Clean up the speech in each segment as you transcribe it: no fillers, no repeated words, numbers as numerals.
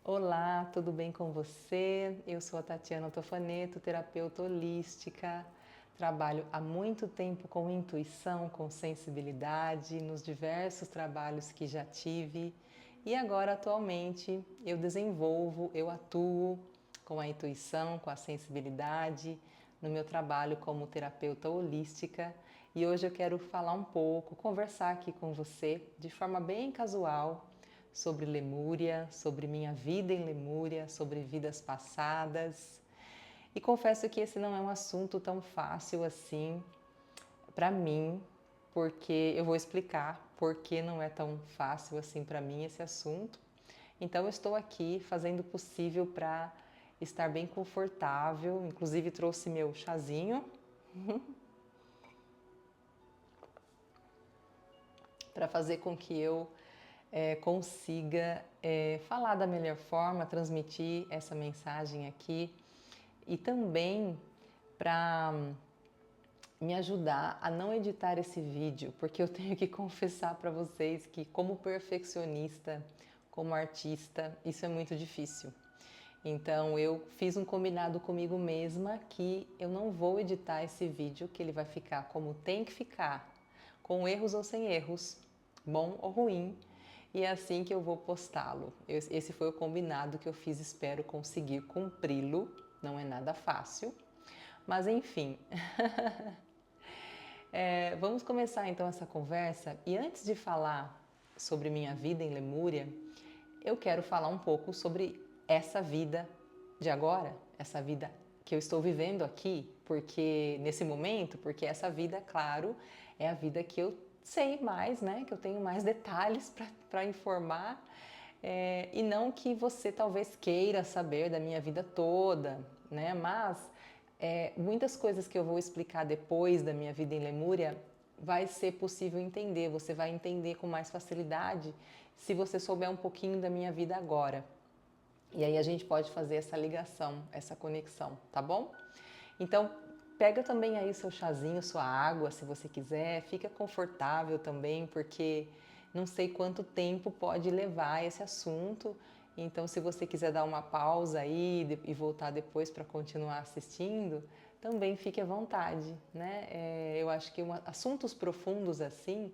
Olá, tudo bem com você? Eu sou a Tatiana Tofaneto, terapeuta holística. Trabalho há muito tempo com intuição, com sensibilidade, nos diversos trabalhos que já tive. E agora, atualmente, eu atuo com a intuição, com a sensibilidade, no meu trabalho como terapeuta holística. E hoje eu quero falar um pouco, conversar aqui com você de forma bem casual sobre Lemúria, sobre minha vida em Lemúria, sobre vidas passadas. E confesso que esse não é um assunto tão fácil assim para mim, porque eu vou explicar por que não é tão fácil assim para mim esse assunto. Então eu estou aqui fazendo o possível para estar bem confortável, inclusive trouxe meu chazinho para fazer com que eu consiga falar da melhor forma, transmitir essa mensagem aqui e também para me ajudar a não editar esse vídeo, porque eu tenho que confessar para vocês que, como perfeccionista, como artista, isso é muito difícil. Então eu fiz um combinado comigo mesma que eu não vou editar esse vídeo, que ele vai ficar como tem que ficar, com erros ou sem erros, bom ou ruim, e é assim que eu vou postá-lo. Esse foi o combinado que eu fiz, espero conseguir cumpri-lo. Não é nada fácil, mas enfim. Vamos começar então essa conversa. E antes de falar sobre minha vida em Lemúria, eu quero falar um pouco sobre essa vida de agora, essa vida que eu estou vivendo aqui, porque nesse momento, porque essa vida, claro, é a vida que eu sei mais, né? Que eu tenho mais detalhes para informar. E não que você talvez queira saber da minha vida toda, né? Mas muitas coisas que eu vou explicar depois da minha vida em Lemúria vai ser possível entender, você vai entender com mais facilidade se você souber um pouquinho da minha vida agora. E aí a gente pode fazer essa ligação, essa conexão, tá bom? Então, pega também aí seu chazinho, sua água, se você quiser, fica confortável também, porque não sei quanto tempo pode levar esse assunto. Então, se você quiser dar uma pausa aí e voltar depois para continuar assistindo, também fique à vontade, né? Eu acho que assuntos profundos assim,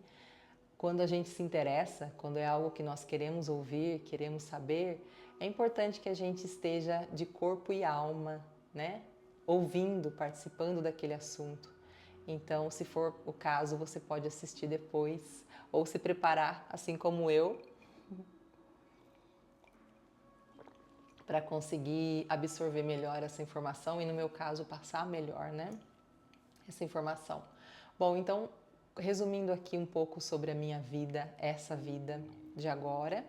quando a gente se interessa, quando é algo que nós queremos ouvir, queremos saber, é importante que a gente esteja de corpo e alma, né? Ouvindo, participando daquele assunto. Então, se for o caso, você pode assistir depois ou se preparar, assim como eu, para conseguir absorver melhor essa informação e, no meu caso, passar melhor, né? Essa informação. Bom, então, resumindo aqui um pouco sobre a minha vida, essa vida de agora.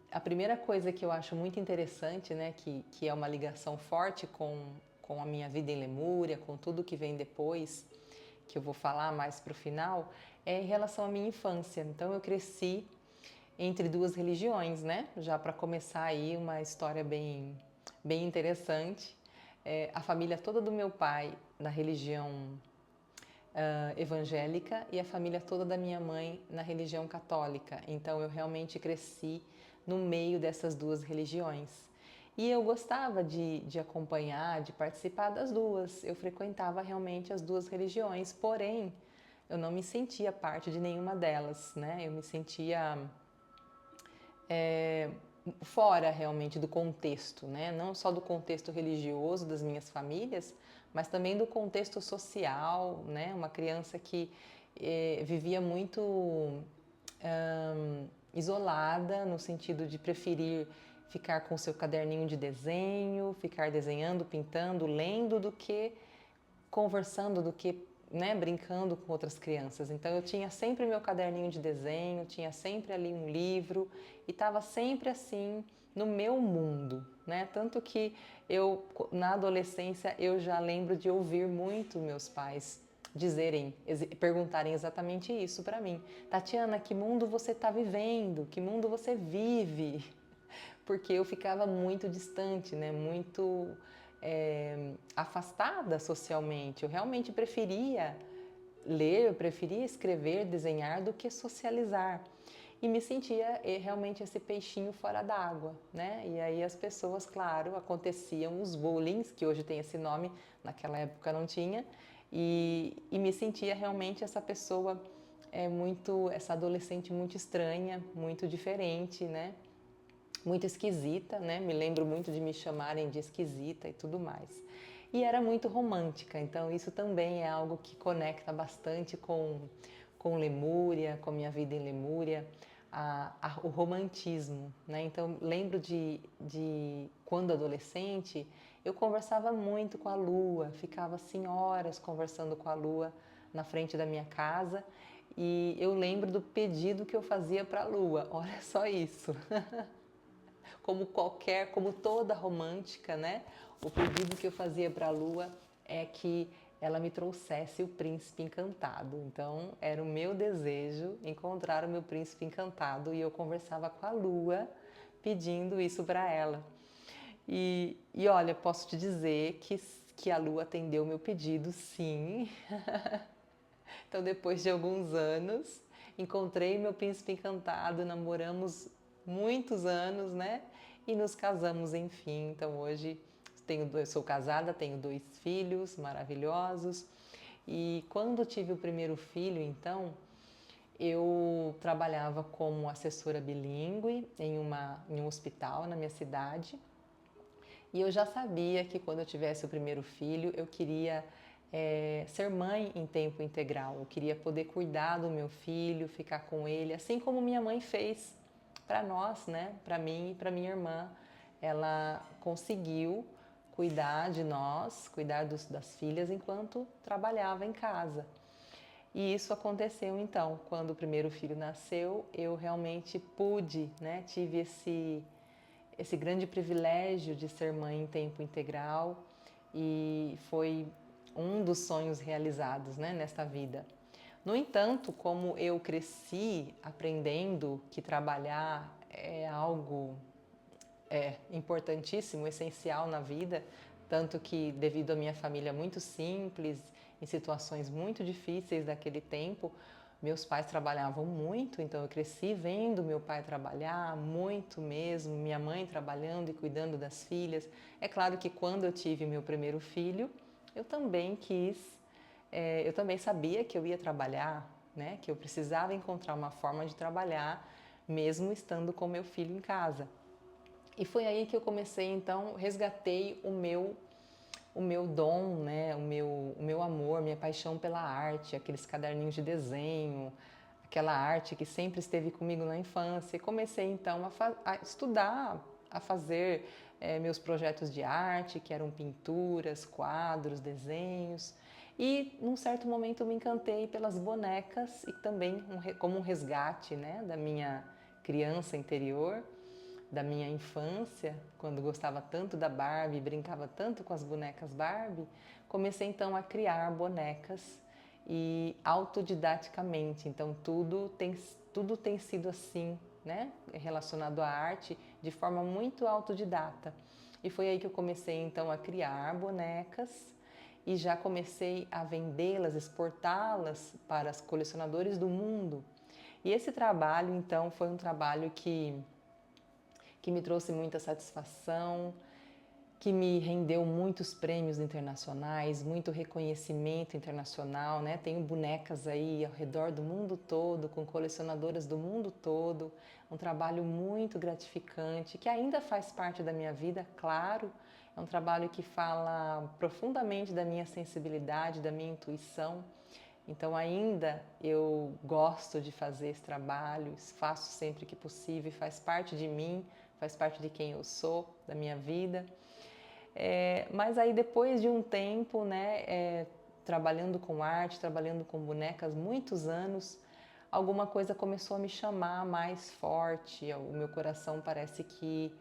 A primeira coisa que eu acho muito interessante, né, que é uma ligação forte com a minha vida em Lemúria, com tudo que vem depois, que eu vou falar mais para o final, é em relação à minha infância. Então, eu cresci entre duas religiões, né? Já para começar aí uma história bem interessante. A família toda do meu pai na religião evangélica e a família toda da minha mãe na religião católica. Então eu realmente cresci no meio dessas duas religiões. E eu gostava de acompanhar, de participar das duas. Eu frequentava realmente as duas religiões, porém eu não me sentia parte de nenhuma delas, né? Eu me sentia fora realmente do contexto, né? Não só do contexto religioso das minhas famílias, mas também do contexto social, né? Uma criança que vivia muito isolada, no sentido de preferir ficar com seu caderninho de desenho, ficar desenhando, pintando, lendo, do que conversando, do que, né, brincando com outras crianças. Então eu tinha sempre meu caderninho de desenho, tinha sempre ali um livro e estava sempre assim no meu mundo, né? Tanto que eu na adolescência eu já lembro de ouvir muito meus pais perguntarem exatamente isso para mim. Tatiana, que mundo você está vivendo? Que mundo você vive? Porque eu ficava muito distante, né? Muito afastada socialmente. Eu realmente preferia ler, eu preferia escrever, desenhar do que socializar. e me sentia realmente esse peixinho fora d'água, né? E aí as pessoas, claro, aconteciam os bullying, que hoje tem esse nome, naquela época não tinha, e me sentia realmente essa pessoa essa adolescente muito estranha, muito diferente, né? Muito esquisita, né? Me lembro muito de me chamarem de esquisita e tudo mais. E era muito romântica, então isso também é algo que conecta bastante com Lemúria, com minha vida em Lemúria, o romantismo, né? Então lembro de quando adolescente, eu conversava muito com a lua, ficava assim horas conversando com a lua na frente da minha casa, e eu lembro do pedido que eu fazia para a lua, olha só isso. Como toda romântica, né? O pedido que eu fazia para a lua é que ela me trouxesse o príncipe encantado. Então, era o meu desejo encontrar o meu príncipe encantado e eu conversava com a lua pedindo isso para ela. E olha, posso te dizer que a lua atendeu o meu pedido, sim. Então, depois de alguns anos, encontrei meu príncipe encantado, namoramos muitos anos, né? E nos casamos, enfim. Então, hoje sou casada, tenho 2 filhos maravilhosos. E quando tive o primeiro filho, então, eu trabalhava como assessora bilíngue em um hospital na minha cidade. E eu já sabia que quando eu tivesse o primeiro filho, eu queria ser mãe em tempo integral. Eu queria poder cuidar do meu filho, ficar com ele, assim como minha mãe fez para nós, né? Para mim e para minha irmã. Ela conseguiu cuidar de nós, cuidar das filhas enquanto trabalhava em casa. E isso aconteceu então, quando o primeiro filho nasceu, eu realmente pude, né? Tive esse grande privilégio de ser mãe em tempo integral e foi um dos sonhos realizados, né, nesta vida. No entanto, como eu cresci aprendendo que trabalhar é algo importantíssimo, essencial na vida, tanto que devido à minha família muito simples, em situações muito difíceis daquele tempo, meus pais trabalhavam muito, então eu cresci vendo meu pai trabalhar muito mesmo, minha mãe trabalhando e cuidando das filhas. É claro que quando eu tive meu primeiro filho, eu também eu também sabia que eu ia trabalhar, né? Que eu precisava encontrar uma forma de trabalhar, mesmo estando com meu filho em casa. E foi aí que eu comecei, então, resgatei o meu dom, né? O meu amor, minha paixão pela arte, aqueles caderninhos de desenho, aquela arte que sempre esteve comigo na infância. E comecei então a estudar, a fazer meus projetos de arte, que eram pinturas, quadros, desenhos. E num certo momento eu me encantei pelas bonecas e também como um resgate, né, da minha criança interior, da minha infância, quando gostava tanto da Barbie, brincava tanto com as bonecas Barbie, comecei então a criar bonecas e autodidaticamente. Então tudo tem sido assim, né? Relacionado à arte de forma muito autodidata. E foi aí que eu comecei então a criar bonecas e já comecei a vendê-las, exportá-las para os colecionadores do mundo. E esse trabalho então foi um trabalho que me trouxe muita satisfação, que me rendeu muitos prêmios internacionais, muito reconhecimento internacional, né? Tenho bonecas aí ao redor do mundo todo, com colecionadoras do mundo todo, um trabalho muito gratificante, que ainda faz parte da minha vida, claro, é um trabalho que fala profundamente da minha sensibilidade, da minha intuição. Então ainda eu gosto de fazer esse trabalho, faço sempre que possível, faz parte de mim, faz parte de quem eu sou, da minha vida. Mas aí depois de um tempo, né, trabalhando com arte, trabalhando com bonecas, muitos anos, alguma coisa começou a me chamar mais forte, o meu coração parece que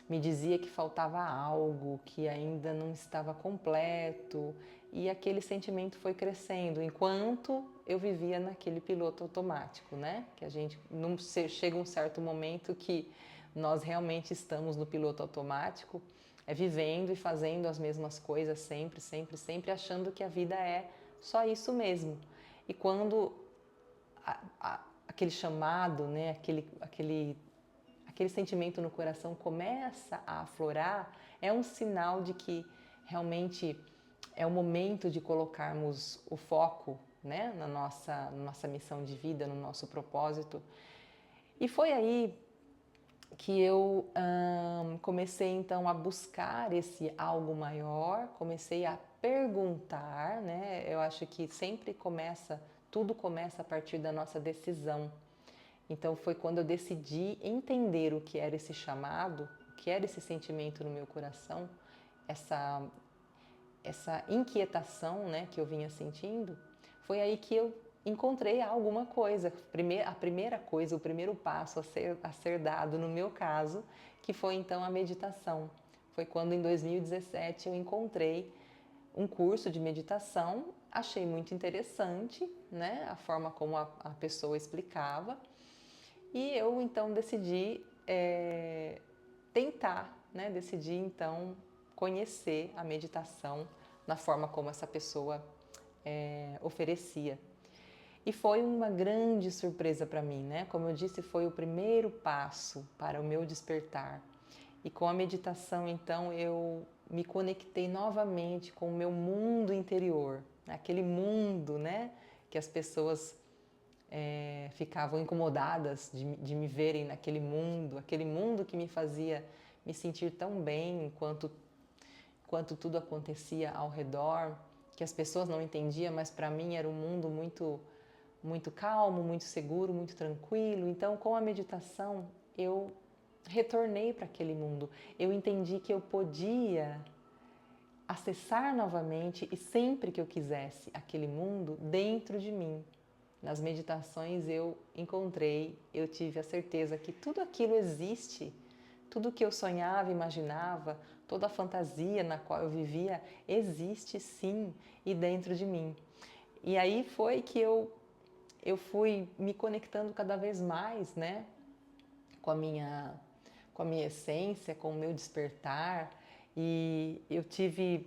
me dizia que faltava algo, que ainda não estava completo, e aquele sentimento foi crescendo enquanto eu vivia naquele piloto automático, né? Que a gente não chega um certo momento que nós realmente estamos no piloto automático, vivendo e fazendo as mesmas coisas sempre, sempre, sempre, achando que a vida é só isso mesmo. E quando aquele chamado, né? Aquele sentimento no coração começa a aflorar, é um sinal de que realmente é o momento de colocarmos o foco, né, na nossa missão de vida, no nosso propósito. E foi aí que eu comecei então a buscar esse algo maior, comecei a perguntar, né? Eu acho que sempre tudo começa a partir da nossa decisão. Então foi quando eu decidi entender o que era esse chamado, o que era esse sentimento no meu coração, essa inquietação, né, que eu vinha sentindo. Foi aí que eu encontrei alguma coisa, a primeira coisa, o primeiro passo a ser dado no meu caso, que foi então a meditação. Foi quando em 2017 eu encontrei um curso de meditação, achei muito interessante, né, a forma como a pessoa explicava, e eu então decidi tentar, né, decidi então conhecer a meditação na forma como essa pessoa oferecia. E foi uma grande surpresa para mim, né? Como eu disse, foi o primeiro passo para o meu despertar. E com a meditação, então, eu me conectei novamente com o meu mundo interior, aquele mundo, né? Que as pessoas ficavam incomodadas de me verem naquele mundo, aquele mundo que me fazia me sentir tão bem enquanto tudo acontecia ao redor, que as pessoas não entendiam, mas para mim era um mundo muito calmo, muito seguro, muito tranquilo. Então, com a meditação, eu retornei para aquele mundo. Eu entendi que eu podia acessar novamente e sempre que eu quisesse aquele mundo dentro de mim. Nas meditações eu tive a certeza que tudo aquilo existe, tudo que eu sonhava, imaginava, toda a fantasia na qual eu vivia existe sim e dentro de mim. E aí foi que eu fui me conectando cada vez mais, né, com a minha essência, com o meu despertar, e eu tive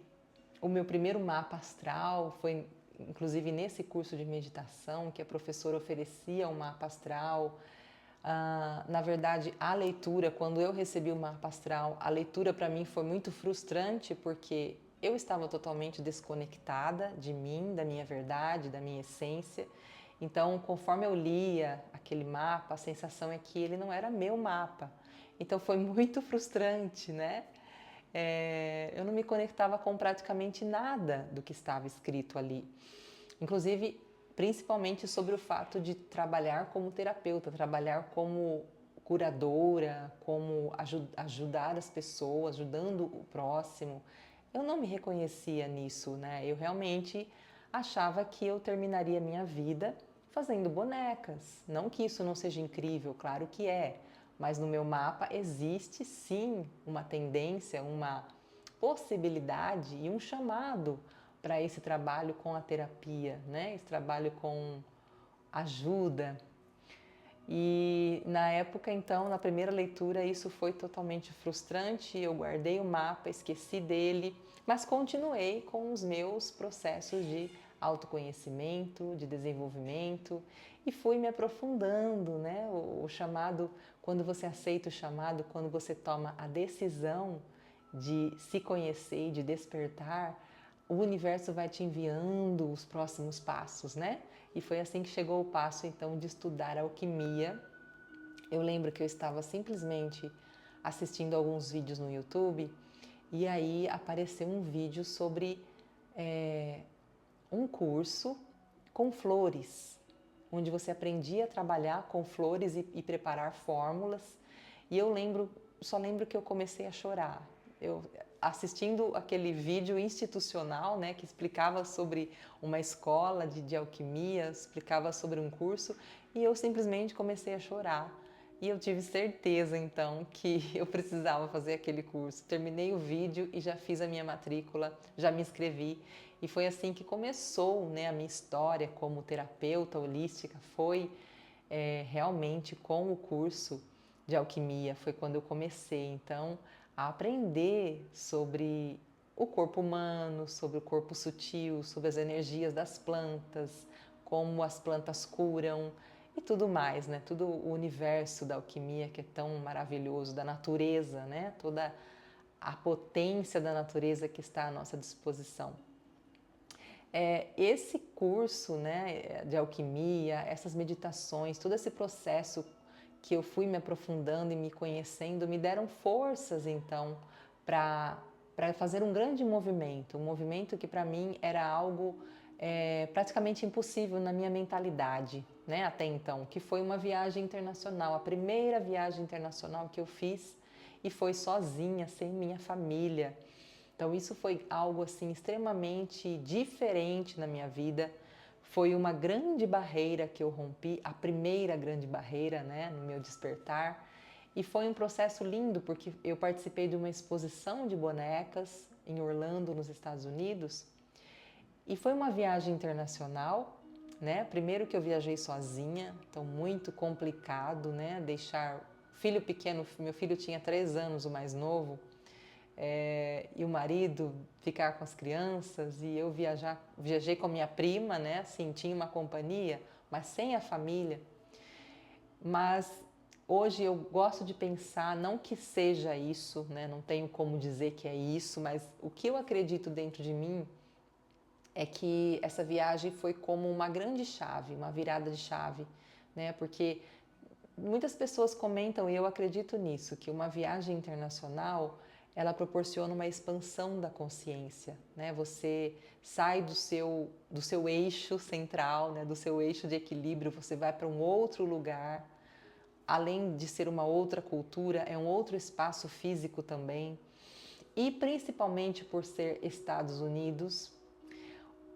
o meu primeiro mapa astral, foi inclusive nesse curso de meditação que a professora oferecia um mapa astral. Na verdade, a leitura, quando eu recebi o mapa astral, a leitura para mim foi muito frustrante porque eu estava totalmente desconectada de mim, da minha verdade, da minha essência. Então, conforme eu lia aquele mapa, a sensação é que ele não era meu mapa. Então, foi muito frustrante, né? Eu não me conectava com praticamente nada do que estava escrito ali. Inclusive, principalmente sobre o fato de trabalhar como terapeuta, trabalhar como curadora, como ajudar as pessoas, ajudando o próximo. Eu não me reconhecia nisso, né? Eu realmente achava que eu terminaria minha vida fazendo bonecas. Não que isso não seja incrível, claro que é, mas no meu mapa existe sim uma tendência, uma possibilidade e um chamado para esse trabalho com a terapia, né? Esse trabalho com ajuda. E na época, então, na primeira leitura, isso foi totalmente frustrante. Eu guardei o mapa, esqueci dele, mas continuei com os meus processos de autoconhecimento, de desenvolvimento e fui me aprofundando, né? O chamado, quando você aceita o chamado, quando você toma a decisão de se conhecer e de despertar, o universo vai te enviando os próximos passos, né? E foi assim que chegou o passo, então, de estudar alquimia. Eu lembro que eu estava simplesmente assistindo alguns vídeos no YouTube e aí apareceu um vídeo sobre um curso com flores, onde você aprendia a trabalhar com flores e preparar fórmulas. E só lembro que eu comecei a chorar. Eu assistindo aquele vídeo institucional, né, que explicava sobre uma escola de alquimia, explicava sobre um curso, e eu simplesmente comecei a chorar. E eu tive certeza, então, que eu precisava fazer aquele curso. Terminei o vídeo e já fiz a minha matrícula, já me inscrevi. E foi assim que começou, né, a minha história como terapeuta holística. Foi realmente com o curso de alquimia, foi quando eu comecei, então, a aprender sobre o corpo humano, sobre o corpo sutil, sobre as energias das plantas, como as plantas curam. e tudo mais, né? Todo o universo da alquimia que é tão maravilhoso, da natureza, né? Toda a potência da natureza que está à nossa disposição. Esse curso, né, de alquimia, essas meditações, todo esse processo que eu fui me aprofundando e me conhecendo, me deram forças então para fazer um grande movimento, um movimento que para mim era algo praticamente impossível na minha mentalidade, né, até então, que foi uma viagem internacional, a primeira viagem internacional que eu fiz, e foi sozinha, sem minha família. Então isso foi algo assim extremamente diferente na minha vida. Foi uma grande barreira que eu rompi, a primeira grande barreira, né, no meu despertar. E foi um processo lindo porque eu participei de uma exposição de bonecas em Orlando, nos Estados Unidos. E foi uma viagem internacional, né? Primeiro que eu viajei sozinha, então muito complicado, né? Deixar filho pequeno, meu filho tinha 3 anos, o mais novo, e o marido ficar com as crianças, e eu viajei com a minha prima, né? Assim, tinha uma companhia, mas sem a família. Mas hoje eu gosto de pensar, não que seja isso, né? Não tenho como dizer que é isso, mas o que eu acredito dentro de mim é que essa viagem foi como uma grande chave, uma virada de chave, né? Porque muitas pessoas comentam, e eu acredito nisso, que uma viagem internacional ela proporciona uma expansão da consciência, né? Você sai do seu eixo central, né? Do seu eixo de equilíbrio, você vai para um outro lugar, além de ser uma outra cultura, é um outro espaço físico também, e principalmente por ser Estados Unidos,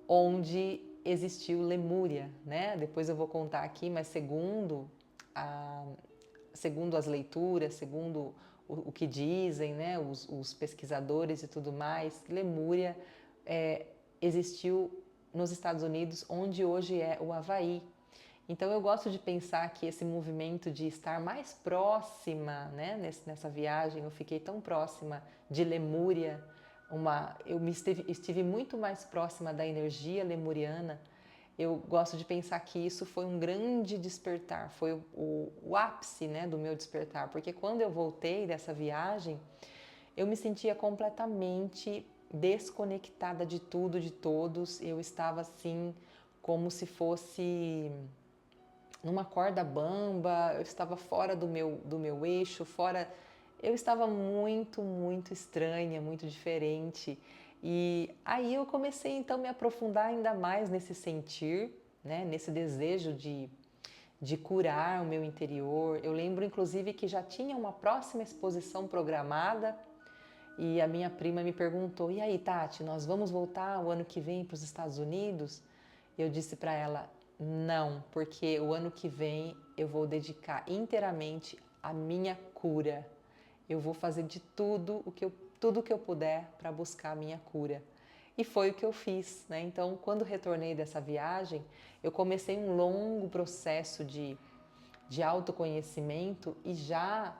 onde existiu Lemúria, né? Depois eu vou contar aqui, mas segundo as leituras, segundo o que dizem, né, os pesquisadores e tudo mais, Lemúria existiu nos Estados Unidos, onde hoje é o Havaí. Então eu gosto de pensar que esse movimento de estar mais próxima, né, nessa viagem, eu fiquei tão próxima de Lemúria, estive muito mais próxima da energia lemuriana. Eu gosto de pensar que isso foi um grande despertar, foi o ápice, né, do meu despertar, porque quando eu voltei dessa viagem, eu me sentia completamente desconectada de tudo, de todos. Eu estava assim, como se fosse numa corda bamba, eu estava fora do meu eixo, fora. Eu estava muito, muito estranha, muito diferente. E aí eu comecei então a me aprofundar ainda mais nesse sentir, né, nesse desejo de curar o meu interior. Eu lembro inclusive que já tinha uma próxima exposição programada e a minha prima me perguntou: "E aí, Tati, nós vamos voltar o ano que vem para os Estados Unidos?" Eu disse para ela: "Não, porque o ano que vem eu vou dedicar inteiramente à minha cura. Eu vou fazer de tudo que eu puder para buscar a minha cura." E foi o que eu fiz, né? Então, quando retornei dessa viagem, eu comecei um longo processo de autoconhecimento e já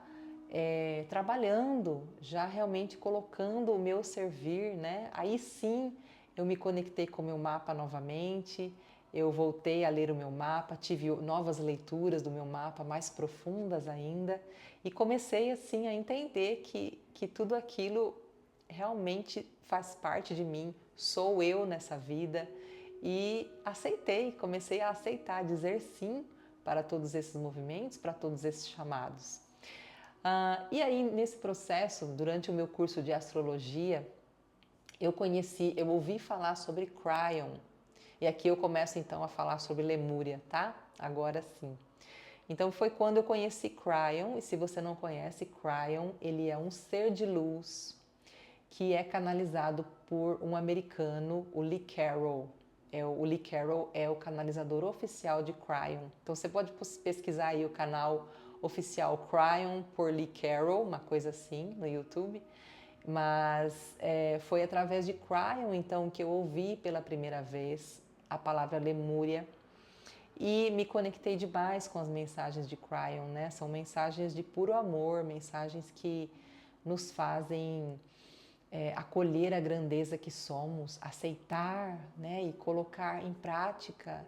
trabalhando, já realmente colocando o meu servir, né? Aí sim eu me conectei com o meu mapa novamente, eu voltei a ler o meu mapa, tive novas leituras do meu mapa, mais profundas ainda, e comecei assim a entender que tudo aquilo realmente faz parte de mim, sou eu nessa vida, e aceitei, comecei a aceitar, dizer sim para todos esses movimentos, para todos esses chamados. E aí, nesse processo, durante o meu curso de astrologia, eu ouvi falar sobre Cryon. E aqui eu começo então a falar sobre Lemúria, tá? Agora sim. Então foi quando eu conheci Cryon, e se você não conhece Cryon, ele é um ser de luz que é canalizado por um americano, o Lee Carroll. O Lee Carroll é o canalizador oficial de Cryon. Então você pode pesquisar aí o canal oficial Cryon por Lee Carroll, uma coisa assim, no YouTube. Mas foi através de Cryon, então, que eu ouvi pela primeira vez a palavra Lemúria e me conectei demais com as mensagens de Cryon, né? São mensagens de puro amor, mensagens que nos fazem acolher a grandeza que somos, aceitar, né, e colocar em prática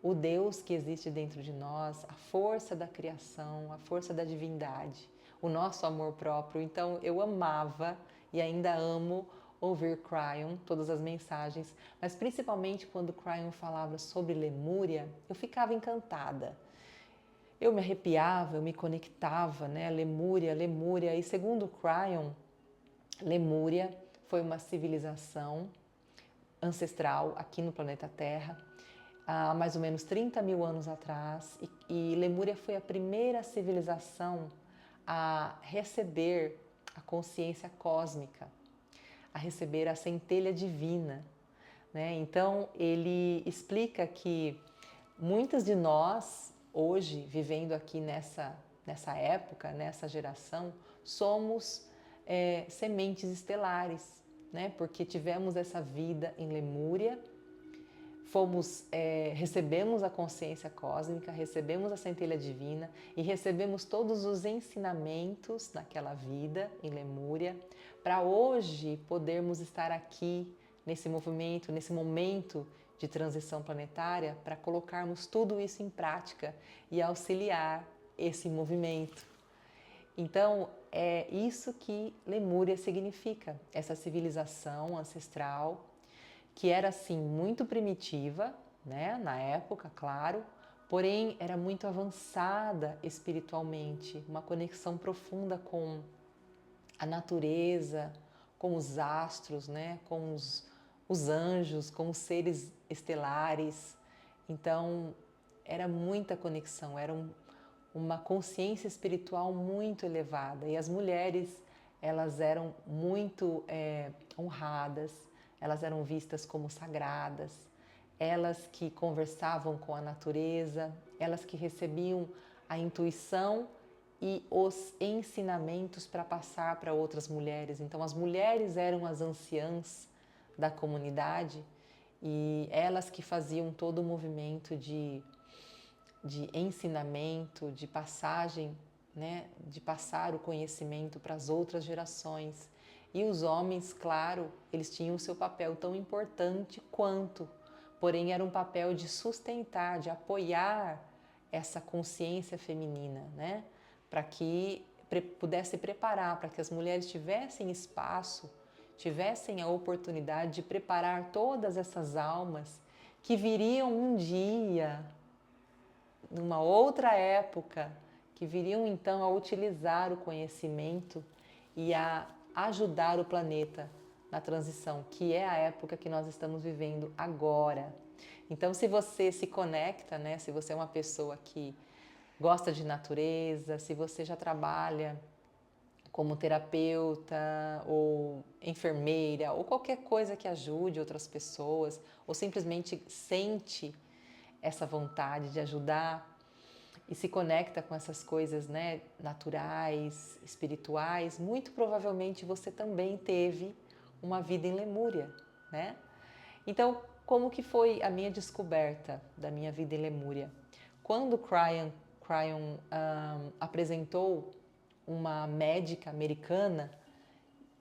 o Deus que existe dentro de nós, a força da criação, a força da divindade, o nosso amor próprio. Então eu amava e ainda amo ouvir Cryon, todas as mensagens, mas principalmente quando Cryon falava sobre Lemúria, eu ficava encantada. Eu me arrepiava, eu me conectava, né? Lemúria, Lemúria. E segundo Cryon, Lemúria foi uma civilização ancestral aqui no planeta Terra, há mais ou menos 30 mil anos atrás. E Lemúria foi a primeira civilização a receber a consciência cósmica, a receber a centelha divina, né? Então ele explica que muitas de nós, hoje, vivendo aqui nessa época, nessa geração, somos sementes estelares, né? Porque tivemos essa vida em Lemúria, recebemos a consciência cósmica, recebemos a centelha divina e recebemos todos os ensinamentos naquela vida em Lemúria, para hoje podermos estar aqui nesse movimento, nesse momento de transição planetária, para colocarmos tudo isso em prática e auxiliar esse movimento. Então, é isso que Lemúria significa, essa civilização ancestral que era assim muito primitiva, né, na época, claro, porém era muito avançada espiritualmente, uma conexão profunda com a natureza, com os astros, né, com os anjos, com os seres estelares. Então, era muita conexão, era uma consciência espiritual muito elevada. E as mulheres, elas eram muito honradas, elas eram vistas como sagradas, elas que conversavam com a natureza, elas que recebiam a intuição e os ensinamentos para passar para outras mulheres. Então, as mulheres eram as anciãs da comunidade e elas que faziam todo o movimento de ensinamento, de passagem, né, de passar o conhecimento para as outras gerações. E os homens, claro, eles tinham o seu papel tão importante quanto, porém era um papel de sustentar, de apoiar essa consciência feminina, né? Para que pudesse preparar, para que as mulheres tivessem espaço, tivessem a oportunidade de preparar todas essas almas que viriam um dia, numa outra época, que viriam então a utilizar o conhecimento e a ajudar o planeta na transição, que é a época que nós estamos vivendo agora. Então, se você se conecta, né, se você é uma pessoa que gosta de natureza, se você já trabalha como terapeuta ou enfermeira ou qualquer coisa que ajude outras pessoas, ou simplesmente sente essa vontade de ajudar e se conecta com essas coisas, né, naturais, espirituais, muito provavelmente você também teve uma vida em Lemúria, né? Então, como que foi a minha descoberta da minha vida em Lemúria? Quando Cryon apresentou uma médica americana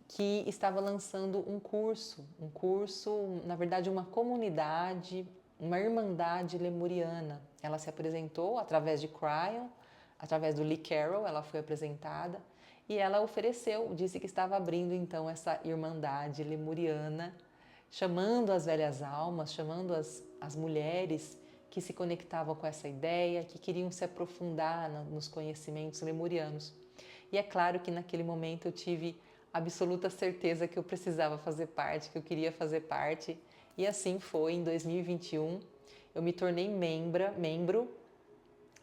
que estava lançando um curso, na verdade uma comunidade, uma irmandade lemuriana. Ela se apresentou através de Cryon, através do Lee Carroll, ela foi apresentada e ela ofereceu, disse que estava abrindo então essa irmandade lemuriana, chamando as velhas almas, chamando as mulheres que se conectavam com essa ideia, que queriam se aprofundar nos conhecimentos lemurianos. E é claro que naquele momento eu tive absoluta certeza que eu precisava fazer parte, que eu queria fazer parte. E assim foi, em 2021, eu me tornei membro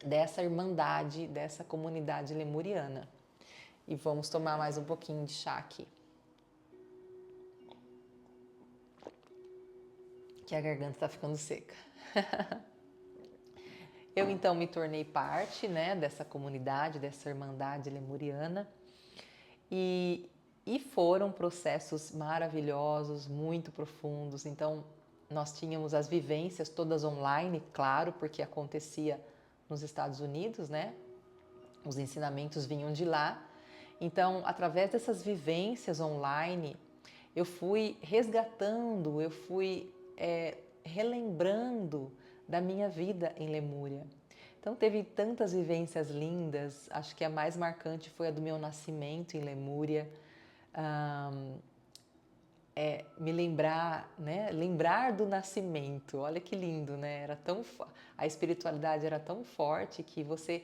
dessa irmandade, dessa comunidade lemuriana. E vamos tomar mais um pouquinho de chá aqui, que a garganta está ficando seca. Eu então me tornei parte, né, dessa comunidade, dessa irmandade lemuriana e foram processos maravilhosos, muito profundos. Então nós tínhamos as vivências todas online, claro, porque acontecia nos Estados Unidos, né? Os ensinamentos vinham de lá. Então, através dessas vivências online, eu fui resgatando, eu fui relembrando da minha vida em Lemúria. Então teve tantas vivências lindas, acho que a mais marcante foi a do meu nascimento em Lemúria. Me lembrar, né? Lembrar do nascimento, olha que lindo, né? A espiritualidade era tão forte que você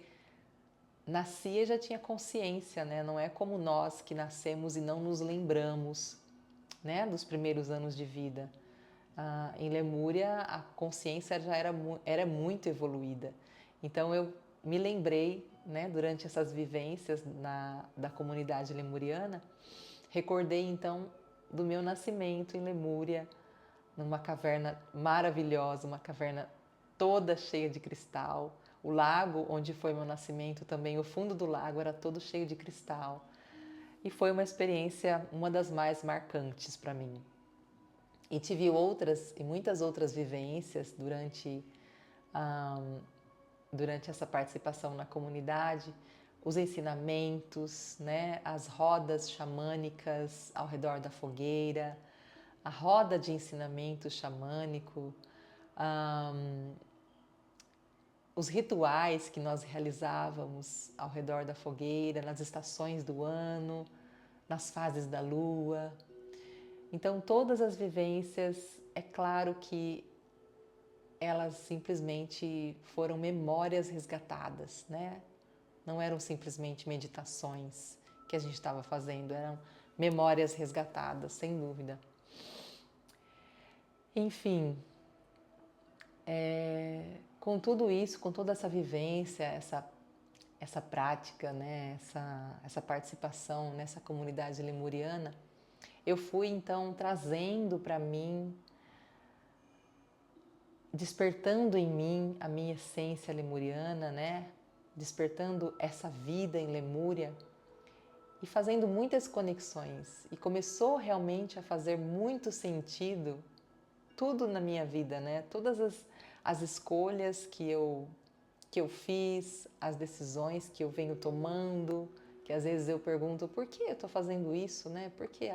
nascia e já tinha consciência, né? Não é como nós que nascemos e não nos lembramos, né? Dos primeiros anos de vida. Em Lemúria, a consciência já era muito evoluída. Então eu me lembrei, né? Durante essas vivências da comunidade lemuriana, recordei então do meu nascimento em Lemúria, numa caverna maravilhosa, uma caverna toda cheia de cristal. O lago onde foi meu nascimento também, o fundo do lago era todo cheio de cristal. E foi uma experiência, uma das mais marcantes para mim. E tive outras e muitas outras vivências durante essa participação na comunidade, os ensinamentos, né, as rodas xamânicas ao redor da fogueira, a roda de ensinamento xamânico, os rituais que nós realizávamos ao redor da fogueira, nas estações do ano, nas fases da lua. Então, todas as vivências, é claro que elas simplesmente foram memórias resgatadas, né? Não eram simplesmente meditações que a gente estava fazendo, eram memórias resgatadas, sem dúvida. Enfim, com tudo isso, com toda essa vivência, essa prática, né? essa participação nessa comunidade lemuriana, eu fui então trazendo para mim, despertando em mim a minha essência lemuriana, né? Despertando essa vida em Lemúria e fazendo muitas conexões. E começou realmente a fazer muito sentido tudo na minha vida, né? Todas as escolhas que eu fiz, as decisões que eu venho tomando, que às vezes eu pergunto por que eu estou fazendo isso, né? Porque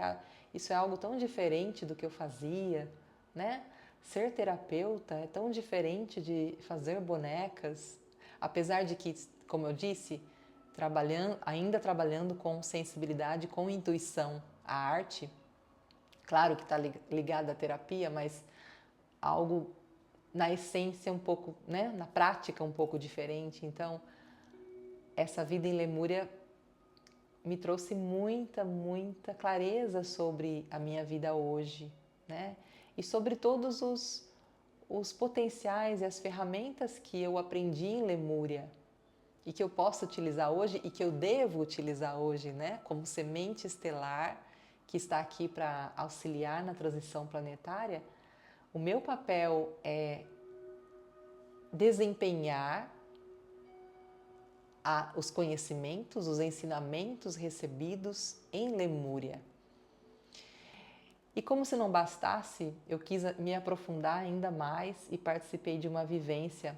isso é algo tão diferente do que eu fazia, né? Ser terapeuta é tão diferente de fazer bonecas, apesar de que, como eu disse, ainda trabalhando com sensibilidade, com intuição, a arte, claro que está ligada à terapia, mas algo na essência um pouco, né? Na prática um pouco diferente. Então, essa vida em Lemúria me trouxe muita clareza sobre a minha vida hoje, né? E sobre todos os potenciais e as ferramentas que eu aprendi em Lemúria e que eu posso utilizar hoje e que eu devo utilizar hoje, né? Como semente estelar que está aqui para auxiliar na transição planetária. O meu papel é desempenhar os conhecimentos, os ensinamentos recebidos em Lemúria. E como se não bastasse, eu quis me aprofundar ainda mais e participei de uma vivência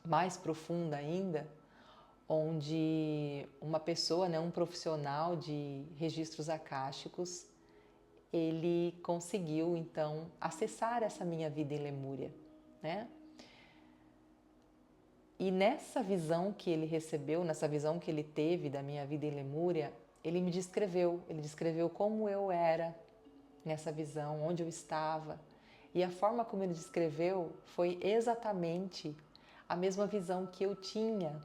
mais profunda ainda, onde uma pessoa, né, um profissional de registros akáshicos, ele conseguiu então acessar essa minha vida em Lemúria, né? E nessa visão que ele recebeu, nessa visão que ele teve da minha vida em Lemúria, ele descreveu como eu era nessa visão, onde eu estava. E a forma como ele descreveu foi exatamente a mesma visão que eu tinha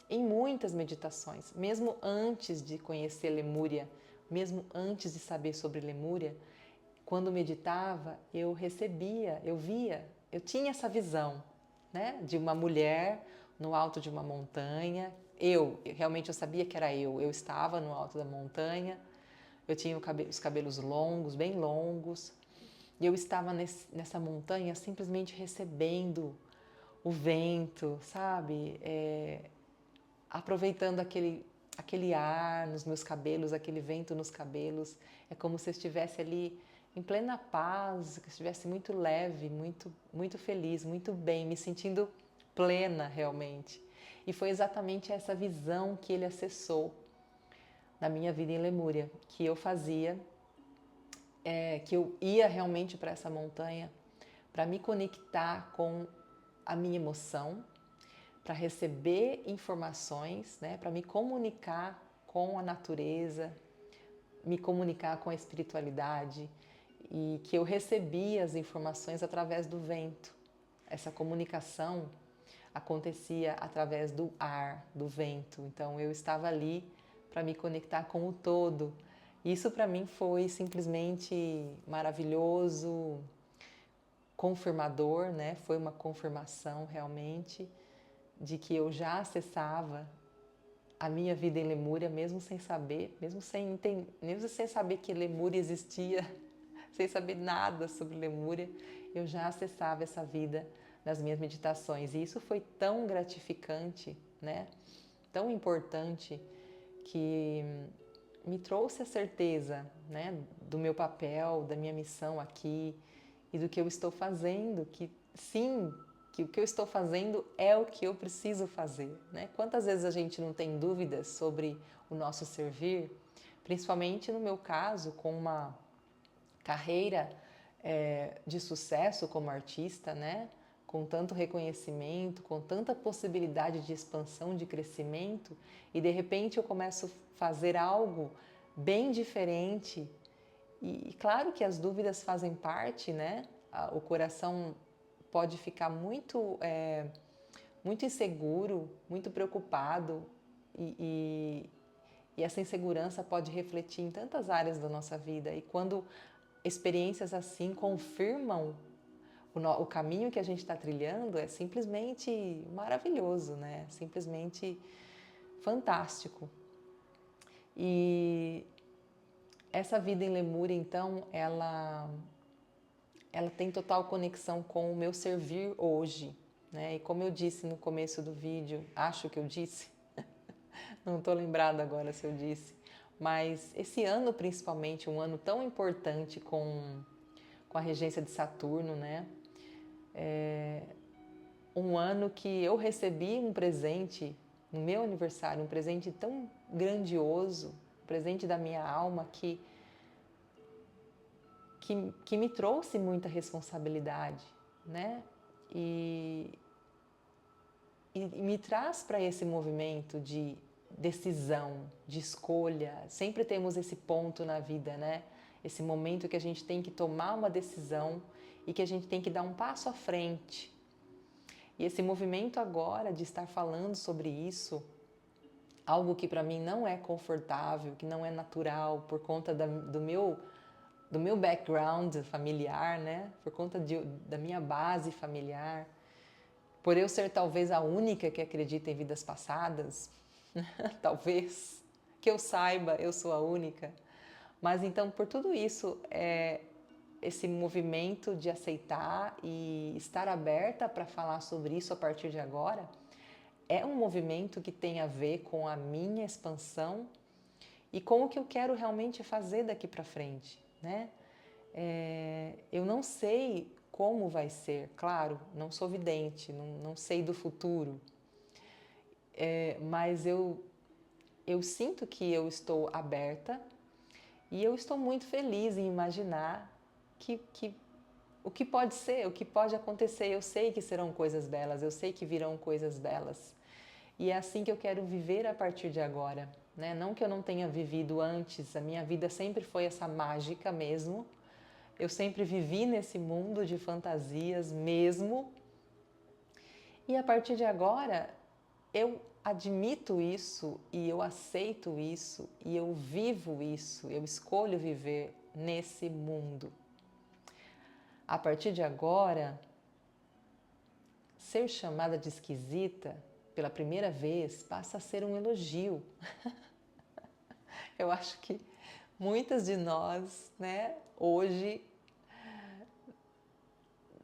em muitas meditações, mesmo antes de conhecer Lemúria, mesmo antes de saber sobre Lemúria, quando meditava, eu recebia, eu via, eu tinha essa visão, né, de uma mulher no alto de uma montanha. Realmente eu sabia que era eu estava no alto da montanha, eu tinha os cabelos longos, bem longos, e eu estava nessa montanha simplesmente recebendo o vento, sabe? Aproveitando aquele ar nos meus cabelos, aquele vento nos cabelos. É como se eu estivesse ali em plena paz, que eu estivesse muito leve, muito feliz, muito bem, me sentindo plena realmente. E foi exatamente essa visão que ele acessou na minha vida em Lemúria, que eu fazia, que eu ia realmente para essa montanha para me conectar com a minha emoção, para receber informações, né, para me comunicar com a natureza, me comunicar com a espiritualidade, e que eu recebia as informações através do vento. Essa comunicação acontecia através do ar, do vento. Então eu estava ali para me conectar com o todo. Isso para mim foi simplesmente maravilhoso, confirmador, né? Foi uma confirmação realmente de que eu já acessava a minha vida em Lemúria, mesmo sem saber, mesmo sem saber que Lemúria existia, sem saber nada sobre Lemúria, eu já acessava essa vida nas minhas meditações. E isso foi tão gratificante, né? Tão importante, que me trouxe a certeza, né, do meu papel, da minha missão aqui e do que eu estou fazendo, que sim, que o que eu estou fazendo é o que eu preciso fazer, né? Quantas vezes a gente não tem dúvidas sobre o nosso servir, principalmente no meu caso, com uma carreira de sucesso como artista, né? Com tanto reconhecimento, com tanta possibilidade de expansão, de crescimento, e de repente eu começo a fazer algo bem diferente. E claro que as dúvidas fazem parte, né? O coração pode ficar muito inseguro, muito preocupado, e essa insegurança pode refletir em tantas áreas da nossa vida. E quando experiências assim confirmam o caminho que a gente está trilhando, é simplesmente maravilhoso, né? Simplesmente fantástico. E essa vida em Lemúria, então, ela tem total conexão com o meu servir hoje, né? E como eu disse no começo do vídeo, acho que eu disse, não estou lembrada agora se eu disse, mas esse ano principalmente, um ano tão importante com a regência de Saturno, né? Um ano que eu recebi um presente no meu aniversário, um presente tão grandioso, um presente da minha alma que me trouxe muita responsabilidade, né? E me traz para esse movimento de decisão, de escolha. Sempre temos esse ponto na vida, né? Esse momento que a gente tem que tomar uma decisão e que a gente tem que dar um passo à frente. E esse movimento agora de estar falando sobre isso, algo que para mim não é confortável, que não é natural por conta do meu background familiar, né? Por conta da minha base familiar, por eu ser talvez a única que acredita em vidas passadas, talvez, que eu saiba, eu sou a única. Mas então, por tudo isso, esse movimento de aceitar e estar aberta para falar sobre isso a partir de agora, é um movimento que tem a ver com a minha expansão e com o que eu quero realmente fazer daqui para frente, né? Eu não sei como vai ser, claro, não sou vidente, não sei do futuro, mas eu sinto que eu estou aberta e eu estou muito feliz em imaginar que o que pode ser, o que pode acontecer. Eu sei que serão coisas belas, eu sei que virão coisas belas. E é assim que eu quero viver a partir de agora, né? Não que eu não tenha vivido antes, a minha vida sempre foi essa mágica mesmo. Eu sempre vivi nesse mundo de fantasias mesmo. E a partir de agora, eu admito isso e eu aceito isso e eu vivo isso, eu escolho viver nesse mundo. A partir de agora, ser chamada de esquisita pela primeira vez passa a ser um elogio. Eu acho que muitas de nós, né, hoje,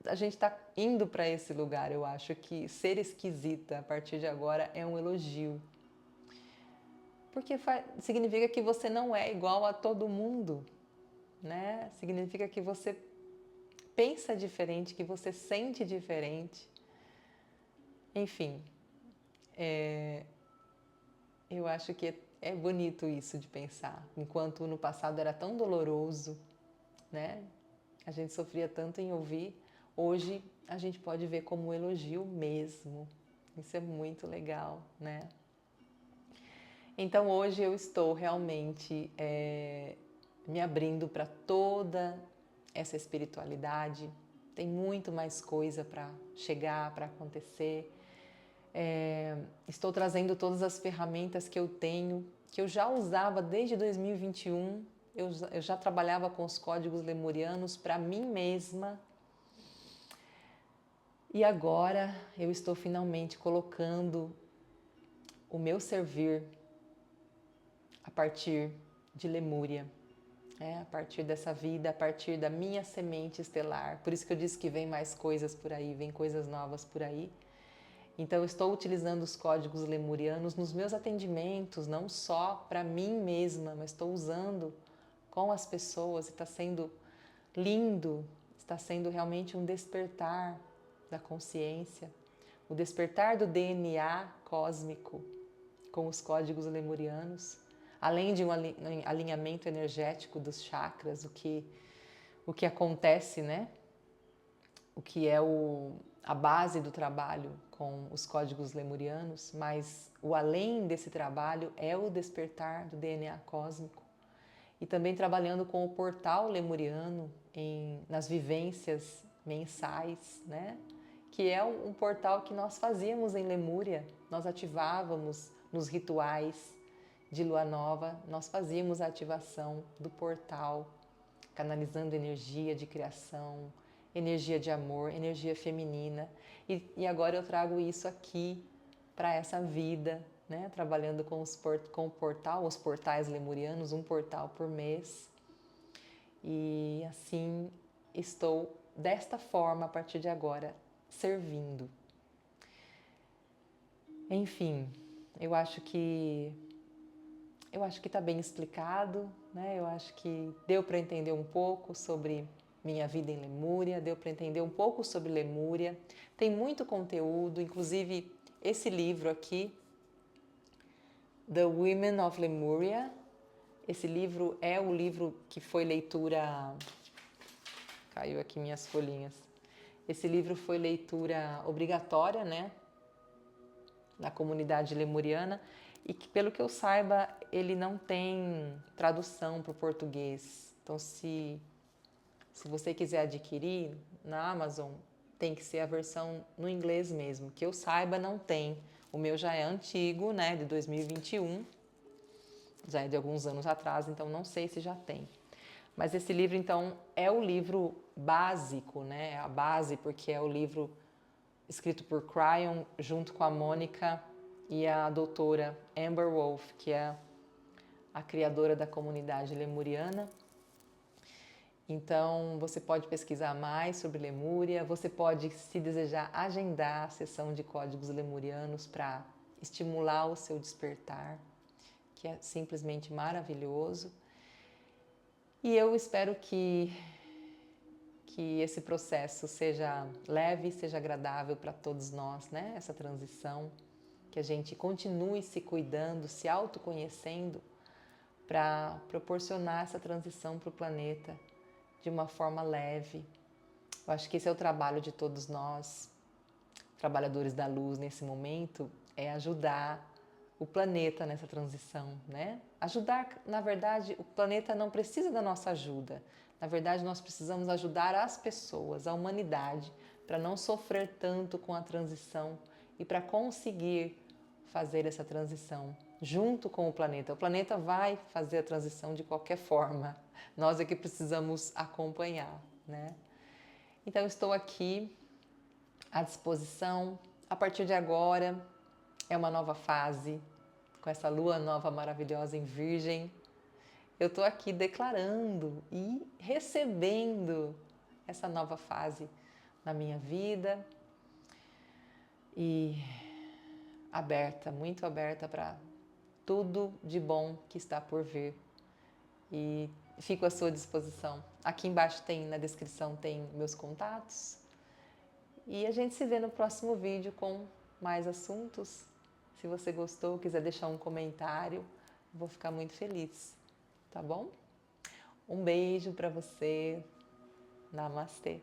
a gente está indo para esse lugar. Eu acho que ser esquisita a partir de agora é um elogio. Porque significa que você não é igual a todo mundo, né? Significa que você pensa diferente, que você sente diferente. Enfim, eu acho que é bonito isso de pensar. Enquanto no passado era tão doloroso, né? A gente sofria tanto em ouvir hoje a gente pode ver como um elogio mesmo. Isso é muito legal, né? Então hoje eu estou realmente me abrindo para toda essa espiritualidade. Tem muito mais coisa para chegar, para acontecer. Estou trazendo todas as ferramentas que eu tenho, que eu já usava desde 2021. Eu já trabalhava com os códigos lemurianos para mim mesma. E agora eu estou finalmente colocando o meu servir a partir de Lemúria, a partir dessa vida, a partir da minha semente estelar. Por isso que eu disse que vem mais coisas por aí, vem coisas novas por aí. Então eu estou utilizando os códigos lemurianos nos meus atendimentos, não só para mim mesma, mas estou usando com as pessoas e está sendo lindo, está sendo realmente um despertar da consciência, o despertar do DNA cósmico com os códigos lemurianos, além de um alinhamento energético dos chakras, o que acontece, né? O que é a base do trabalho com os códigos lemurianos, mas o além desse trabalho é o despertar do DNA cósmico. E também trabalhando com o portal lemuriano nas vivências mensais, né? Que é um portal que nós fazíamos em Lemúria, nós ativávamos nos rituais de lua nova, nós fazíamos a ativação do portal, canalizando energia de criação, energia de amor, energia feminina. E agora eu trago isso aqui para essa vida, né? Trabalhando com o portal, os portais lemurianos, um portal por mês. E assim estou desta forma a partir de agora, servindo. Enfim, eu acho que está bem explicado, né? Eu acho que deu para entender um pouco sobre minha vida em Lemúria, deu para entender um pouco sobre Lemúria. Tem muito conteúdo, inclusive esse livro aqui, The Women of Lemuria. Esse livro é o livro que foi leitura... Caiu aqui minhas folhinhas. Esse livro foi leitura obrigatória, né? Na comunidade lemuriana. E que, pelo que eu saiba, ele não tem tradução para o português. Então, se você quiser adquirir na Amazon, tem que ser a versão no inglês mesmo. Que eu saiba, não tem. O meu já é antigo, né, de 2021, já é de alguns anos atrás, então não sei se já tem. Mas esse livro, então, é o livro básico, né, a base, porque é o livro escrito por Cryon, junto com a Mônica e a doutora Amber Wolf, que é a criadora da comunidade lemuriana. Então, você pode pesquisar mais sobre Lemúria, você pode, se desejar, agendar a sessão de códigos lemurianos para estimular o seu despertar, que é simplesmente maravilhoso. E eu espero que esse processo seja leve, seja agradável para todos nós, né? Essa transição, que a gente continue se cuidando, se autoconhecendo, para proporcionar essa transição para o planeta de uma forma leve. Eu acho que esse é o trabalho de todos nós, trabalhadores da luz nesse momento, é ajudar o planeta nessa transição, né? Ajudar, na verdade, o planeta não precisa da nossa ajuda. Na verdade, nós precisamos ajudar as pessoas, a humanidade, para não sofrer tanto com a transição e para conseguir fazer essa transição junto com o planeta. O planeta vai fazer a transição de qualquer forma. Nós é que precisamos acompanhar, né? Então, estou aqui à disposição. A partir de agora, é uma nova fase, com essa lua nova maravilhosa em Virgem. Eu estou aqui declarando e recebendo essa nova fase na minha vida e aberta, muito aberta para tudo de bom que está por vir. E fico à sua disposição. Aqui embaixo na descrição tem meus contatos. E a gente se vê no próximo vídeo com mais assuntos. Se você gostou, quiser deixar um comentário, vou ficar muito feliz, tá bom? Um beijo para você. Namastê.